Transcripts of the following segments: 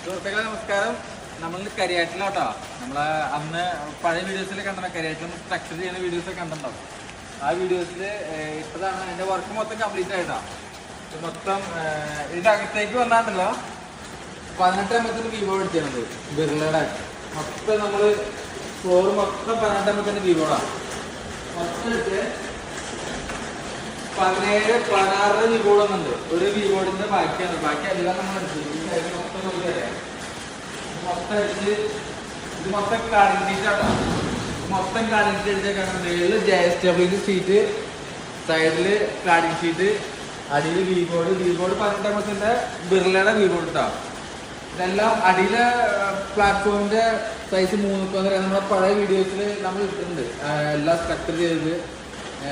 സുഹൃത്തുക്കളെ നമസ്കാരം. നമ്മൾ കരിയാറ്റിലോട്ടോ. നമ്മളെ അന്ന് പഴയ വീഡിയോസിൽ കണ്ടോ, കരിയാറ്റിൽ സ്ട്രക്ചർ ചെയ്യുന്ന വീഡിയോസ് കണ്ടിട്ടുണ്ടാവും. ആ വീഡിയോസിൽ ഇപ്പതാണ് എൻ്റെ വർക്ക് മൊത്തം കംപ്ലീറ്റ് ആയിട്ടാ. മൊത്തം ഇതിൻ്റെ അകത്തേക്ക് വന്നാണ്ടല്ലോ 18 എമ്മത്തിന് വിവോ അടിച്ചിട്ടുണ്ട്. ബിർളയുടെ മൊത്തം നമ്മൾ ഫ്ലോർ മൊത്തം 18 എമ്മത്തിൻ്റെ വിവോടാണ് മൊത്തം ഇട്ട് 17-16 വിവോടുന്നുണ്ട്. ഒരു വിവോഡിന്റെ ബാക്കിയാണ്. ബാക്കി എല്ലാം നമ്മൾ മൊത്തം നോക്കിയറിയാം. മൊത്തം അടിച്ച് ഇത് മൊത്തം കാണിച്ചിട്ടാണ്. മൊത്തം കാണിച്ച് അടിച്ചേക്കാണ്. മേളില് JSW ഷീറ്റ്, സൈഡില് കാർഡിംഗ് ഷീറ്റ്, അടിയിൽ വിവോഡ് 18 എമ്മത്തിന്റെ ബിർളയുടെ വിവോഡ് ഇട്ടാ. ഇതെല്ലാം അടിയിലെ പ്ലാറ്റ്ഫോമിന്റെ സൈസ് 3 നമ്മുടെ പഴയ വീഡിയോസിൽ നമ്മൾ ഇട്ടിട്ടുണ്ട്. എല്ലാം സ്ട്രക്ചർ ചെയ്ത്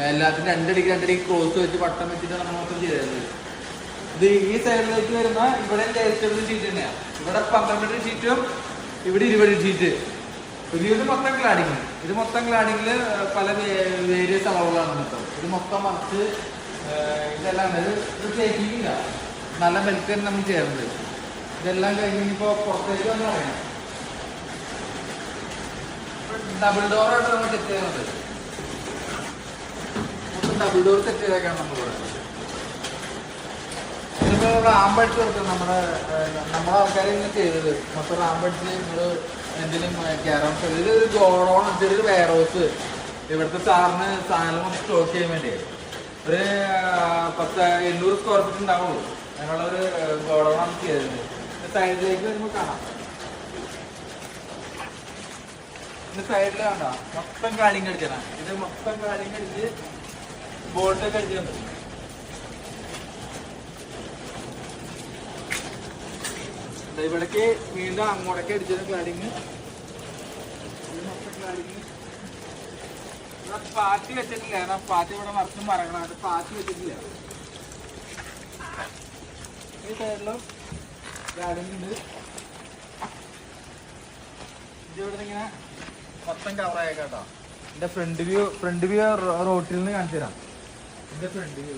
എല്ലാത്തിനും രണ്ടടിക്ക് ക്രോസ് വെച്ച് വട്ടം വെച്ചിട്ട് നമ്മൾ മൊത്തം ചെയ്തത്. ഇത് ഈ സൈഡിലേക്ക് വരുന്ന ഇവിടെ JSW ഷീറ്റ് തന്നെയാണ്. ഇവിടെ 12 ഷീറ്റും ഇവിടെ 20 ഷീറ്റ്. ഇത് മൊത്തം ക്ലാഡിങ്. ഇത് മൊത്തം ക്ലാഡിങ്ങിൽ പല വേരിയസ് അളവുകളാണ് മൊത്തം. ഇത് മൊത്തം മറിച്ച് ഇതെല്ലാം ഇത് തേക്കില്ല. നല്ല മെൽറ്റ് തന്നെ നമ്മൾ ചെയ്യുന്നത്. ഇതെല്ലാം കഴിഞ്ഞ് ഇനിയിപ്പോൾ പുറത്തേക്ക് വന്ന് പറയണം. ഡബിൾ ഡോറായിട്ട് നമ്മൾ സെറ്റ് ചെയ്യുന്നത്. ഡബിൾ ഡോർ സെറ്റ് ചെയ്തേക്കാണ് നമ്മളിവിടെ. ഇതിപ്പോൾ റാമ്പടിച്ച് കൊടുക്കും. നമ്മുടെ ആൾക്കാരെ ഇങ്ങനെ ചെയ്തത് മൊത്തം റാമ്പടിച്ച് നമ്മൾ എന്തെങ്കിലും കയറാൻ. ഇതൊരു ഗോഡൗൺ, ചെറിയൊരു വെയർ ഹൗസ്. ഇവിടുത്തെ സാറിന് സാധനം സ്റ്റോക്ക് ചെയ്യാൻ വേണ്ടി ഒരു 800 സ്ക്വയർ ഫീറ്റ് ഉണ്ടാവുള്ളൂ. ഞങ്ങളൊരു ഗോഡൗണാണ് ചെയ്തത്. സൈഡിലേക്ക് വരുമ്പോൾ കാണാം. സൈഡിൽ വേണ്ട മൊത്തം കാലിങ് അടിച്ചാണ്. ഇത് മൊത്തം കാലിങ് അടിച്ച് ബോൾട്ടൊക്കെ അടിച്ചിട്ടുണ്ട്. ഇവിടേക്ക് വീണ്ടും അങ്ങോട്ടൊക്കെ അടിച്ചത് ക്ലാഡിങ്. മൊത്തം ക്ലാഡിങ് പാത്തി വെച്ചിട്ടില്ല. കാരണം പാത്തി ഇവിടെ മറച്ചും മറങ്ങണം. അത് പാത്തി വെച്ചിട്ടില്ല. ഈ സൈഡിലും ക്ലാഡിങ് ഉണ്ട്. ഇതിവിടെ ഇങ്ങനെ മൊത്തം കവറായേക്കാട്ടോ. എൻ്റെ ഫ്രണ്ട് വ്യൂ റോട്ടിൽ നിന്ന് കാണിച്ചു തരാം. എൻ്റെ ഫ്രണ്ട് വ്യൂ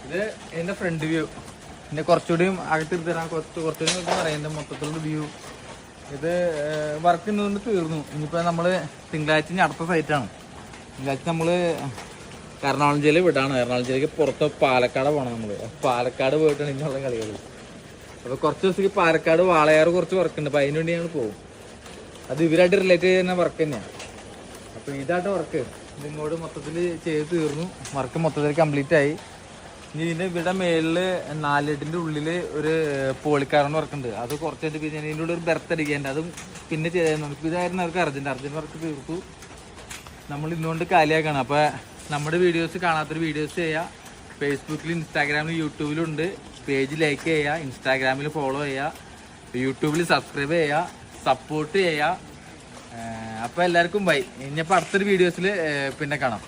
ഇത് എൻ്റെ ഫ്രണ്ട് വ്യൂ. പിന്നെ കുറച്ചുകൂടിയും അകത്തിരുത്തി തരാം. കുറച്ചുകൂടി പറയാം എൻ്റെ മൊത്തത്തിലുള്ള വ്യൂ. ഇത് വർക്ക് ഇന്നുകൊണ്ട് തീർന്നു. ഇനിയിപ്പോൾ നമ്മൾ തിങ്കളാഴ്ച അടുത്ത സൈറ്റാണ്. തിങ്കളാഴ്ച നമ്മൾ എറണാകുളം ജില്ലയിൽ വിടാണ്. എറണാകുളം ജില്ലയ്ക്ക് പുറത്ത് പാലക്കാട് പോകണം. നമ്മൾ പാലക്കാട് പോയിട്ടാണ് ഇനിയുള്ള കളികൾ. അപ്പോൾ കുറച്ച് ദിവസത്തേക്ക് പാലക്കാട് വാളയാറ് കുറച്ച് വർക്കുണ്ട്. അപ്പോൾ അതിന് വേണ്ടി ഞങ്ങൾ പോകും. അത് ഇവരായിട്ട് റിലേറ്റ് ചെയ്യുന്ന വർക്ക് തന്നെയാണ്. അപ്പോൾ ഇതായിട്ട് വർക്ക് ഇതിങ്ങോട്ട് മൊത്തത്തിൽ ചെയ്ത് തീർന്നു. വർക്ക് മൊത്തത്തിൽ കംപ്ലീറ്റ് ആയി. ഇനി ഇതിൻ്റെ ഇവിടെ മേളിൽ 4 അടിൻ്റെ ഉള്ളിൽ ഒരു പോളിക്കാറിന് വർക്കുണ്ട്. അത് കുറച്ചായിട്ട് പിന്നെ ഇതിൻ്റെ ഉള്ളിൽ ഒരു ബെർത്ത് അടിക്കേണ്ട. അതും പിന്നെ ചെയ്തായിരുന്നു. ഇതായിരുന്നു അവർക്ക് അർജൻറ്റ് വർക്ക് തീർത്തു. നമ്മൾ ഇന്നുകൊണ്ട് കാലിയാക്കാണ്. അപ്പോൾ നമ്മുടെ വീഡിയോസ് കാണാത്തൊരു വീഡിയോസ് ചെയ്യുക. ഫേസ്ബുക്കിൽ, ഇൻസ്റ്റാഗ്രാമിൽ, യൂട്യൂബിലുണ്ട്. പേജ് ലൈക്ക് ചെയ്യുക, ഇൻസ്റ്റാഗ്രാമിൽ ഫോളോ ചെയ്യുക, യൂട്യൂബിൽ സബ്സ്ക്രൈബ് ചെയ്യുക, സപ്പോർട്ട് ചെയ്യുക. അപ്പോൾ എല്ലാവർക്കും ബൈ. ഇനിയിപ്പോൾ അടുത്തൊരു വീഡിയോസിൽ പിന്നെ കാണാം.